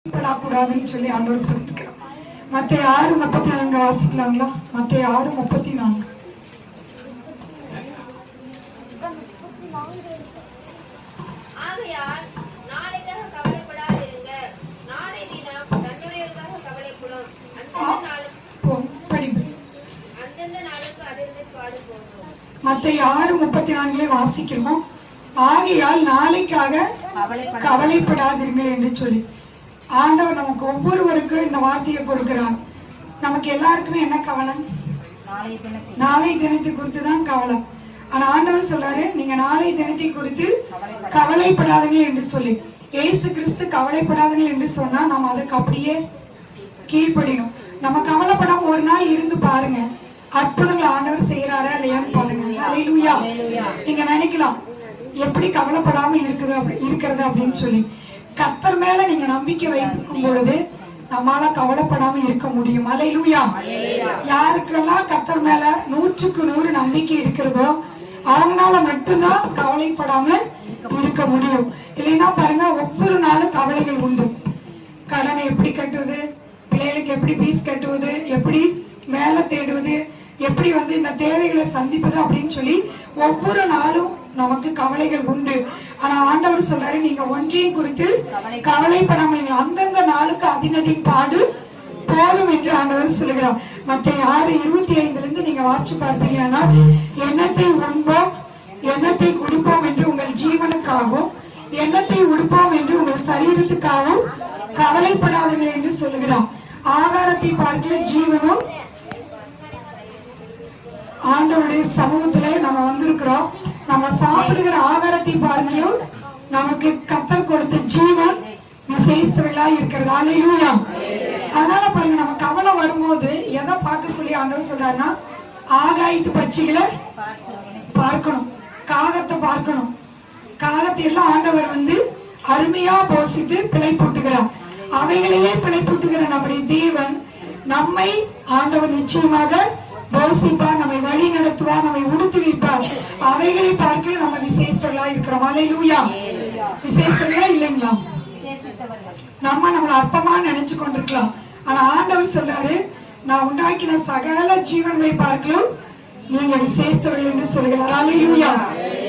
கூடாதுன்னு சொல்லி ஆண்டவர் சொல்லிருக்கிறோம். மத்தேயு 6:34 வாசிக்கலாங்களா? மத்தேயு 6:34. ஆகையால் நாளைக்காக கவலைப்படாதிருங்கள், நாளை தினம் தன்னுடையவர்களுக்காக கவலைப்படும். அந்தந்த நாளுக்கு அதிர்ந்து பாடு போகும். மத்தேயு 6:34 வாசிக்கிறோம். ஆகையால் நாளைக்காக கவலைப்படாதீர்கள் என்று சொல்லி ஆண்டவர் நமக்கு ஒவ்வொருவருக்கும் இந்த வார்த்தையை கொடுக்கிறார். நமக்கு எல்லாருக்குமே என்ன கவலை? நாளை தினத்தை குறித்து தான் கவலை. ஆனா ஆண்டவர் சொல்றாரு, நீங்க நாளை தினத்தை குறித்து கவலைப்படாதீர்கள் என்று சொல்லி. இயேசு கிறிஸ்து கவலைப்படாதீர்கள் என்று சொன்னா நம்ம அதுக்கு அப்படியே கீழ்ப்படியும். நம்ம கவலைப்படாம ஒரு நாள் இருந்து பாருங்க, அற்புதங்கள் ஆண்டவர் செய்யறாரா இல்லையான்னு பாருங்க. அல்லேலூயா. நீங்க நினைக்கலாம் எப்படி கவலைப்படாம இருக்கிறது அப்படின்னு சொல்லி. கர்த்தர் மேல நீங்க நம்பிக்கை வைக்கும் பொழுது நம்மால கவலைப்படாம இருக்க முடியும். அல்லேலூயா. யாருக்கெல்லாம் கர்த்தர் மேல 100% நம்பிக்கை இருக்கிறதோ அவங்களால மட்டும்தான் கவலைப்படாம இருக்க முடியும். இல்லைன்னா பாருங்க, ஒவ்வொரு நாளும் கவலைகள் உண்டு. கடனை எப்படி கட்டுவது, பிள்ளைகளுக்கு எப்படி பீஸ் கட்டுவது, எப்படி வேலை தேடுவது, எப்படி இந்த தேவைகளை சந்திப்பது அப்படின்னு சொல்லி ஒவ்வொரு நாளும் நமக்கு கவலைகள் உண்டு. ஆனா ஆண்டவர் சொல்றாரு, நீங்க ஒன்றையும் குறித்து கவலைப்படாமல் அந்தந்த நாளுக்கு அதினதின் பாடு போதும் என்று ஆண்டவர் சொல்லுகிறார். மத்தேயு 6:25 நீங்க வாசிச்சு பார்த்தீங்கன்னா, எண்ணத்தை உண்போம் எண்ணத்தை குடிப்போம் என்று உங்கள் ஜீவனுக்காகவும் எண்ணத்தை உடுப்போம் என்று உங்கள் சரீரத்துக்காகவும் கவலைப்படாதீர்கள் என்று சொல்லுகிறார். ஆகாரத்தை பார்க்கல ஜீவனும் ஆண்டவருடைய சமூகத்துல நம்ம வந்திருக்கிறோம். நம்ம சாப்பிடுகிற ஆகாரத்தை பார்க்கலும் நமக்கு கர்த்தர் கொடுத்த ஜீவன் விசேஷத்தவளா இருக்கிறது. அல்லேலூயா. அதனால பாருங்க, நம்ம கவலை வரும்போது எதை பார்க்க சொல்லி ஆண்டவர் சொல்றாருன்னா, ஆகாயத்து பட்சிகளை பார்க்கணும், காகத்தை பார்க்கணும். காகத்தை எல்லாம் ஆண்டவர் அருமையா போசித்து பிழை போட்டுகிறார். அவைகளையே பிழை போட்டுகிற நம்முடைய தேவன் நம்மை ஆண்டவர் நிச்சயமாக போசிப்பார், நம்மை வழி நடத்துவார், நம்மை உடுத்து வைப்பார். அவைகளை பார்க்க நம்ம விசேஷத்தவர்களா இருக்கிறோம். அல்லேலூயா. விசேஷத்தவர்களா இல்லைங்களா? நம்மளை அற்பமா நினைச்சு கொண்டிருக்கலாம். ஆனா ஆண்டவர் சொல்றாரு, நான் உண்டாக்கின சகல ஜீவன்களை பார்க்கலாம் நீங்க விசேஷத்தவர்கள் என்று சொல்கிறார். அல்லேலூயா.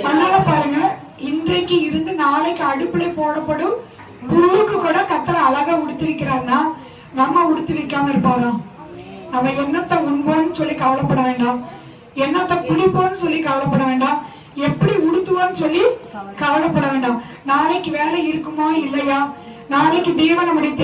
அதனால பாருங்க, இன்றைக்கு இருந்து நாளைக்கு அடுப்புல போடப்படும் புழுக்கு கூட கர்த்தர் அழகா உடுத்து வைக்கிறார்னா நம்ம உடுத்து வைக்காம இருப்பாராம்? நம்ம எண்ணத்தை உண்போன்னு சொல்லி கவலைப்பட வேண்டாம், எண்ணத்தை குடிப்போன்னு சொல்லி கவலைப்பட வேண்டாம், எப்படி உடுத்துவோன்னு சொல்லி கவலைப்பட வேண்டாம். நாளைக்கு வேலை இருக்குமா இல்லையா, நாளைக்கு தேவன் நம்முடைய